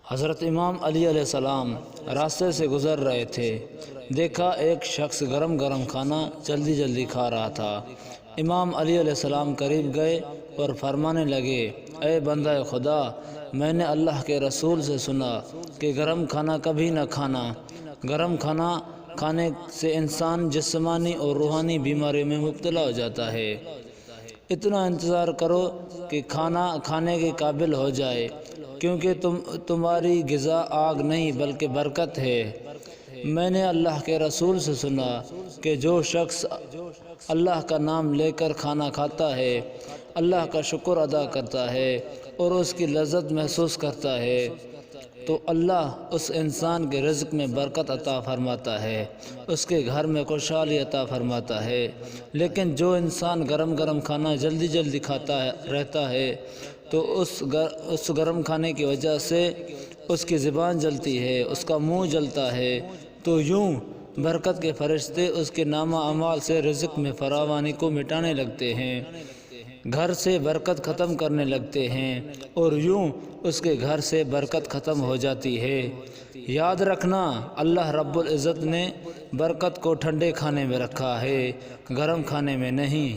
حضرت امام علی علیہ السلام راستے سے گزر رہے تھے، دیکھا ایک شخص گرم گرم کھانا جلدی جلدی کھا رہا تھا۔ امام علی علیہ السلام قریب گئے اور فرمانے لگے، اے بندہ خدا، میں نے اللہ کے رسول سے سنا کہ گرم کھانا کبھی نہ کھانا، گرم کھانا کھانے سے انسان جسمانی اور روحانی بیماری میں مبتلا ہو جاتا ہے۔ اتنا انتظار کرو کہ کھانا کھانے کے قابل ہو جائے، کیونکہ تمہاری غذا آگ نہیں بلکہ برکت ہے۔ میں نے اللہ کے رسول سے سنا کہ جو شخص اللہ کا نام لے کر کھانا کھاتا ہے، اللہ کا شکر ادا کرتا ہے اور اس کی لذت محسوس کرتا ہے، تو اللہ اس انسان کے رزق میں برکت عطا فرماتا ہے، اس کے گھر میں خوشحالی عطا فرماتا ہے۔ لیکن جو انسان گرم گرم کھانا جلدی جلدی کھاتا رہتا ہے تو اس گرم کھانے کی وجہ سے اس کی زبان جلتی ہے، اس کا منہ جلتا ہے، تو یوں برکت کے فرشتے اس کے نامہ اعمال سے رزق میں فراوانی کو مٹانے لگتے ہیں، گھر سے برکت ختم کرنے لگتے ہیں، اور یوں اس کے گھر سے برکت ختم ہو جاتی ہے۔ یاد رکھنا، اللہ رب العزت نے برکت کو ٹھنڈے کھانے میں رکھا ہے، گرم کھانے میں نہیں۔